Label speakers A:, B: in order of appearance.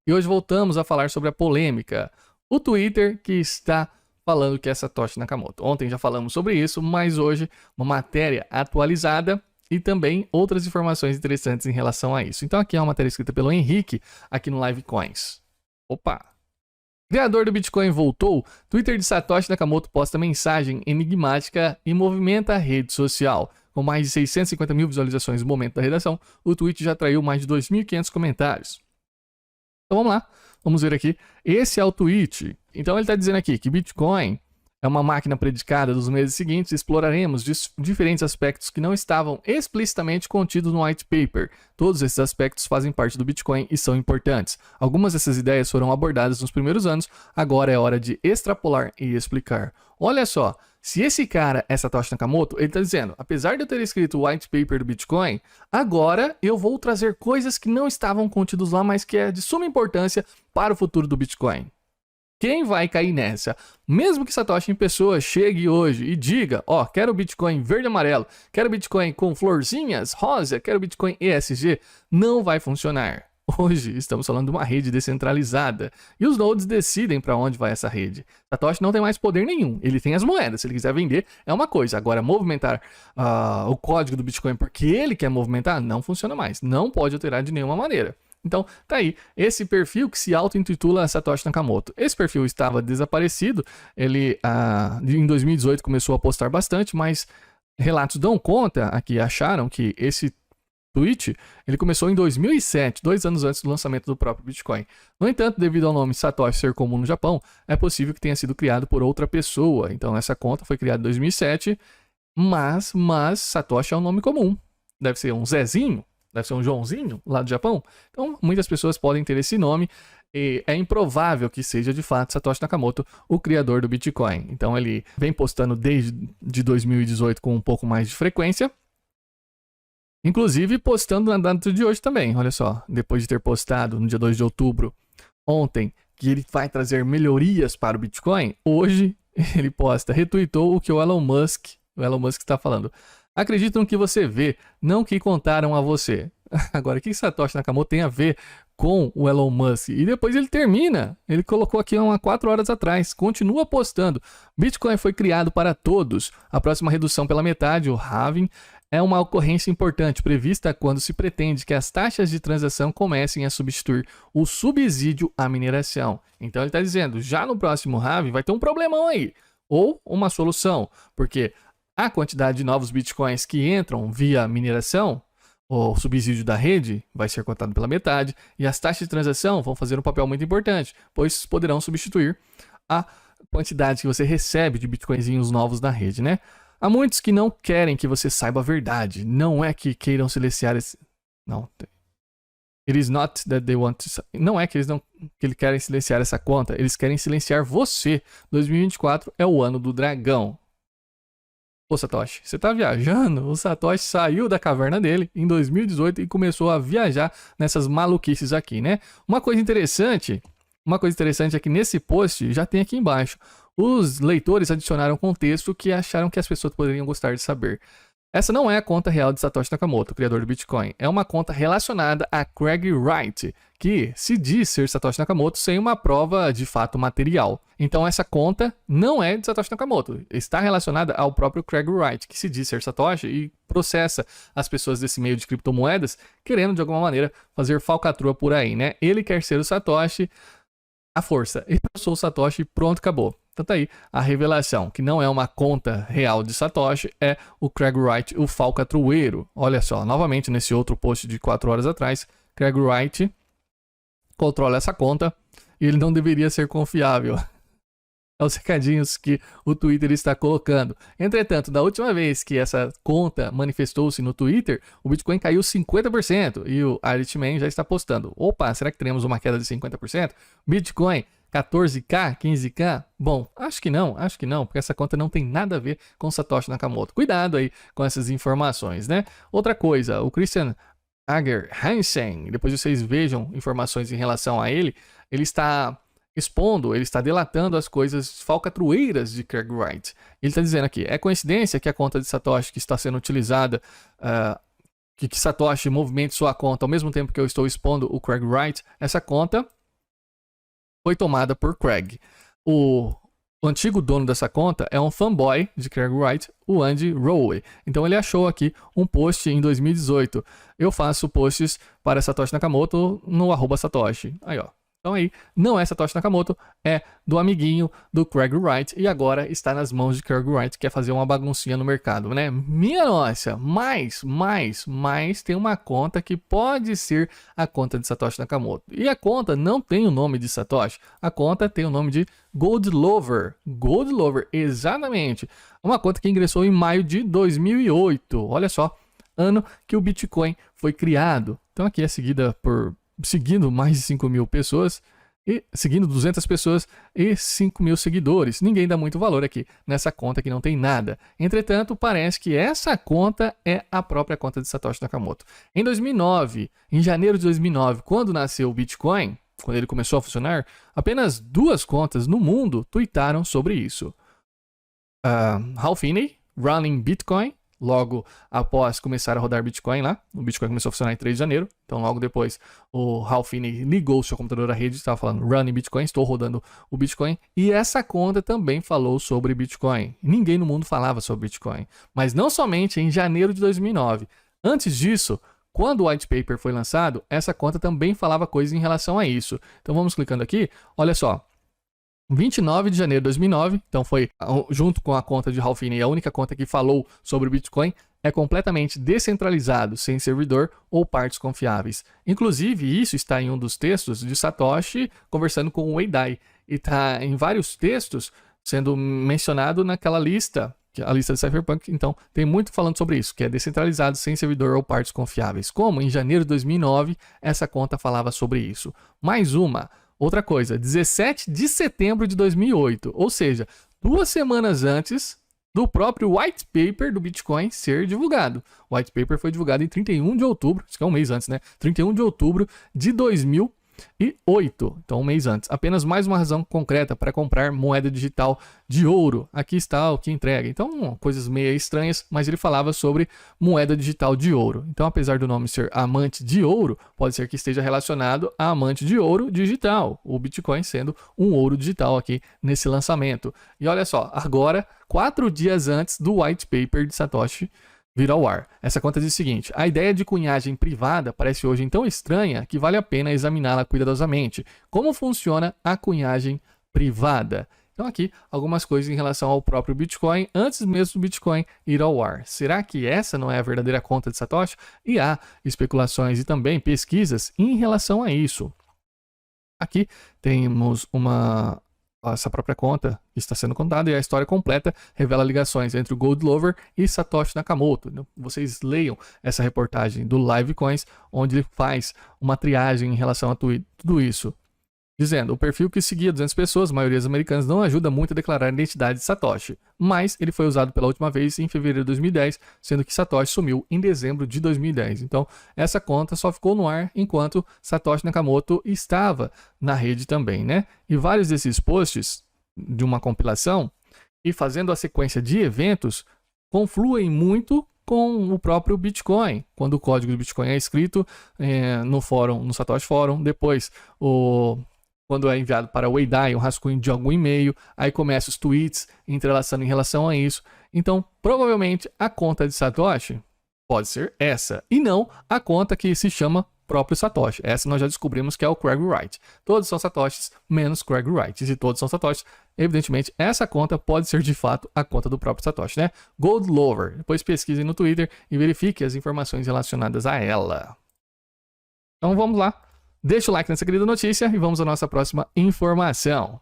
A: E hoje voltamos a falar sobre a polêmica. O Twitter que está falando que é Satoshi Nakamoto. Ontem já falamos sobre isso, mas hoje uma matéria atualizada e também outras informações interessantes em relação a isso. Então aqui é uma matéria escrita pelo Henrique, aqui no Live Coins. Opa! Criador do Bitcoin voltou, Twitter de Satoshi Nakamoto posta mensagem enigmática e movimenta a rede social. Com mais de 650 mil visualizações no momento da redação, o tweet já atraiu mais de 2.500 comentários. Então vamos lá, vamos ver aqui. Esse é o tweet. Então ele está dizendo aqui que Bitcoin é uma máquina predicada dos meses seguintes. Exploraremos diferentes aspectos que não estavam explicitamente contidos no white paper. Todos esses aspectos fazem parte do Bitcoin e são importantes. Algumas dessas ideias foram abordadas nos primeiros anos, agora é hora de extrapolar e explicar. Olha só, se esse cara é Satoshi Nakamoto, ele está dizendo, apesar de eu ter escrito o white paper do Bitcoin, agora eu vou trazer coisas que não estavam contidos lá, mas que é de suma importância para o futuro do Bitcoin. Quem vai cair nessa? Mesmo que Satoshi em pessoa chegue hoje e diga, ó, quero Bitcoin verde e amarelo, quero Bitcoin com florzinhas rosa, quero Bitcoin ESG, não vai funcionar. Hoje estamos falando de uma rede descentralizada e os nodes decidem para onde vai essa rede. Satoshi não tem mais poder nenhum, ele tem as moedas, se ele quiser vender é uma coisa, agora movimentar o código do Bitcoin porque ele quer movimentar não funciona mais, não pode alterar de nenhuma maneira. Então, tá aí, esse perfil que se auto-intitula Satoshi Nakamoto. Esse perfil estava desaparecido, ele em 2018 começou a postar bastante, mas relatos dão conta, aqui acharam que esse tweet, ele começou em 2007, 2 anos antes do lançamento do próprio Bitcoin. No entanto, devido ao nome Satoshi ser comum no Japão, é possível que tenha sido criado por outra pessoa. Então, essa conta foi criada em 2007, mas Satoshi é um nome comum. Deve ser um Zezinho, deve ser um Joãozinho lá do Japão. Então, muitas pessoas podem ter esse nome. E é improvável que seja de fato Satoshi Nakamoto o criador do Bitcoin. Então, ele vem postando desde 2018 com um pouco mais de frequência. Inclusive postando na data de hoje também, olha só, depois de ter postado no dia 2 de outubro, ontem, que ele vai trazer melhorias para o Bitcoin, hoje ele posta, retweetou o que o Elon Musk está falando. Acredito no que você vê, não o que contaram a você. Agora, o que Satoshi Nakamoto tem a ver com o Elon Musk? E depois ele termina, ele colocou aqui há 4 horas atrás, continua postando. Bitcoin foi criado para todos, a próxima redução pela metade, o halving, é uma ocorrência importante prevista quando se pretende que as taxas de transação comecem a substituir o subsídio à mineração. Então ele está dizendo, já no próximo halving vai ter um problemão aí, ou uma solução, porque a quantidade de novos bitcoins que entram via mineração, o subsídio da rede vai ser cortado pela metade, e as taxas de transação vão fazer um papel muito importante, pois poderão substituir a quantidade que você recebe de bitcoinzinhos novos na rede, né? Há muitos que não querem que você saiba a verdade. Não é que queiram silenciar esse... Não. It is not that they want to... Não é que eles querem silenciar essa conta. Eles querem silenciar você. 2024 é o ano do dragão. Ô Satoshi, você tá viajando? O Satoshi saiu da caverna dele em 2018 e começou a viajar nessas maluquices aqui, né? Uma coisa interessante é que nesse post já tem aqui embaixo. Os leitores adicionaram contexto que acharam que as pessoas poderiam gostar de saber. Essa não é a conta real de Satoshi Nakamoto, criador do Bitcoin. É uma conta relacionada a Craig Wright, que se diz ser Satoshi Nakamoto sem uma prova de fato material. Então essa conta não é de Satoshi Nakamoto. Está relacionada ao próprio Craig Wright, que se diz ser Satoshi e processa as pessoas desse meio de criptomoedas, querendo de alguma maneira fazer falcatrua por aí, né? Ele quer ser o Satoshi à força. Eu sou o Satoshi, pronto, acabou. Então tá aí a revelação, que não é uma conta real de Satoshi, é o Craig Wright, o falcatrueiro. Olha só, novamente nesse outro post de 4 horas atrás, Craig Wright controla essa conta e ele não deveria ser confiável. É os recadinhos que o Twitter está colocando. Entretanto, da última vez que essa conta manifestou-se no Twitter, o Bitcoin caiu 50% e o Irishman já está postando. Opa, será que teremos uma queda de 50%? Bitcoin 14k, 15k? Bom, acho que não, porque essa conta não tem nada a ver com Satoshi Nakamoto. Cuidado aí com essas informações, né? Outra coisa, o Christian Ager Hansen, depois vocês vejam informações em relação a ele, ele está expondo, ele está delatando as coisas falcatrueiras de Craig Wright. Ele está dizendo aqui, é coincidência que a conta de Satoshi que está sendo utilizada, que Satoshi movimente sua conta ao mesmo tempo que eu estou expondo o Craig Wright, essa conta foi tomada por Craig. O antigo dono dessa conta é um fanboy de Craig Wright, o Andy Rowe. Então ele achou aqui um post em 2018. Eu faço posts para Satoshi Nakamoto no @Satoshi. Aí, ó. Então aí, não é Satoshi Nakamoto, é do amiguinho do Craig Wright e agora está nas mãos de Craig Wright, que quer fazer uma baguncinha no mercado, né? Minha nossa, mas tem uma conta que pode ser a conta de Satoshi Nakamoto. E a conta não tem o nome de Satoshi, a conta tem o nome de Gold Lover. Gold Lover, exatamente. Uma conta que ingressou em maio de 2008. Olha só, ano que o Bitcoin foi criado. Então aqui é seguindo mais de 5 mil pessoas, e seguindo 200 pessoas e 5 mil seguidores. Ninguém dá muito valor aqui nessa conta que não tem nada. Entretanto, parece que essa conta é a própria conta de Satoshi Nakamoto. Em 2009, em janeiro de 2009, quando nasceu o Bitcoin, quando ele começou a funcionar, apenas 2 contas no mundo tweetaram sobre isso. Hal Finney, Running Bitcoin, logo após começar a rodar Bitcoin lá. O Bitcoin começou a funcionar em 3 de janeiro. Então, logo depois, o Hal Finney ligou o seu computador à rede e estava falando Running Bitcoin, estou rodando o Bitcoin. E essa conta também falou sobre Bitcoin. Ninguém no mundo falava sobre Bitcoin. Mas não somente em janeiro de 2009. Antes disso, quando o white paper foi lançado, essa conta também falava coisas em relação a isso. Então, vamos clicando aqui. Olha só. 29 de janeiro de 2009, então foi junto com a conta de Hal Finney, a única conta que falou sobre o Bitcoin, é completamente descentralizado, sem servidor ou partes confiáveis. Inclusive, isso está em um dos textos de Satoshi conversando com o Wei Dai, e está em vários textos sendo mencionado naquela lista, a lista de Cypherpunk. Então, tem muito falando sobre isso, que é descentralizado, sem servidor ou partes confiáveis. Como em janeiro de 2009, essa conta falava sobre isso. Mais uma. Outra coisa, 17 de setembro de 2008, ou seja, 2 semanas antes do próprio white paper do Bitcoin ser divulgado. O white paper foi divulgado em 31 de outubro, isso que é um mês antes, né? 31 de outubro de 2008. Então, um mês antes. Apenas mais uma razão concreta para comprar moeda digital de ouro. Aqui está o que entrega. Então, coisas meio estranhas, mas ele falava sobre moeda digital de ouro. Então, apesar do nome ser amante de ouro, pode ser que esteja relacionado a amante de ouro digital. O Bitcoin sendo um ouro digital aqui nesse lançamento. E olha só, agora, 4 dias antes do white paper de Satoshi vir ao ar. Essa conta diz o seguinte: a ideia de cunhagem privada parece hoje tão estranha que vale a pena examiná-la cuidadosamente. Como funciona a cunhagem privada? Então aqui algumas coisas em relação ao próprio Bitcoin antes mesmo do Bitcoin ir ao ar. Será que essa não é a verdadeira conta de Satoshi? E há especulações e também pesquisas em relação a isso. Aqui temos essa própria conta que está sendo contada e a história completa revela ligações entre o Gold Lover e Satoshi Nakamoto. Vocês leiam essa reportagem do Livecoins, onde ele faz uma triagem em relação a tudo isso. Dizendo, o perfil que seguia 200 pessoas, maioria americanas, não ajuda muito a declarar a identidade de Satoshi, mas ele foi usado pela última vez em fevereiro de 2010, sendo que Satoshi sumiu em dezembro de 2010. Então, essa conta só ficou no ar enquanto Satoshi Nakamoto estava na rede também, né? E vários desses posts de uma compilação e fazendo a sequência de eventos confluem muito com o próprio Bitcoin. Quando o código do Bitcoin é escrito no fórum, no Satoshi Forum, depois quando é enviado para o Wei Dai, um rascunho de algum e-mail, aí começa os tweets entrelaçando em relação a isso. Então, provavelmente, a conta de Satoshi pode ser essa, e não a conta que se chama próprio Satoshi. Essa nós já descobrimos que é o Craig Wright. Todos são Satoshis, menos Craig Wright. E se todos são Satoshis, evidentemente, essa conta pode ser de fato a conta do próprio Satoshi, né? Gold Lover. Depois pesquisem no Twitter e verifique as informações relacionadas a ela. Então, vamos lá. Deixa o like nessa querida notícia e vamos à nossa próxima informação.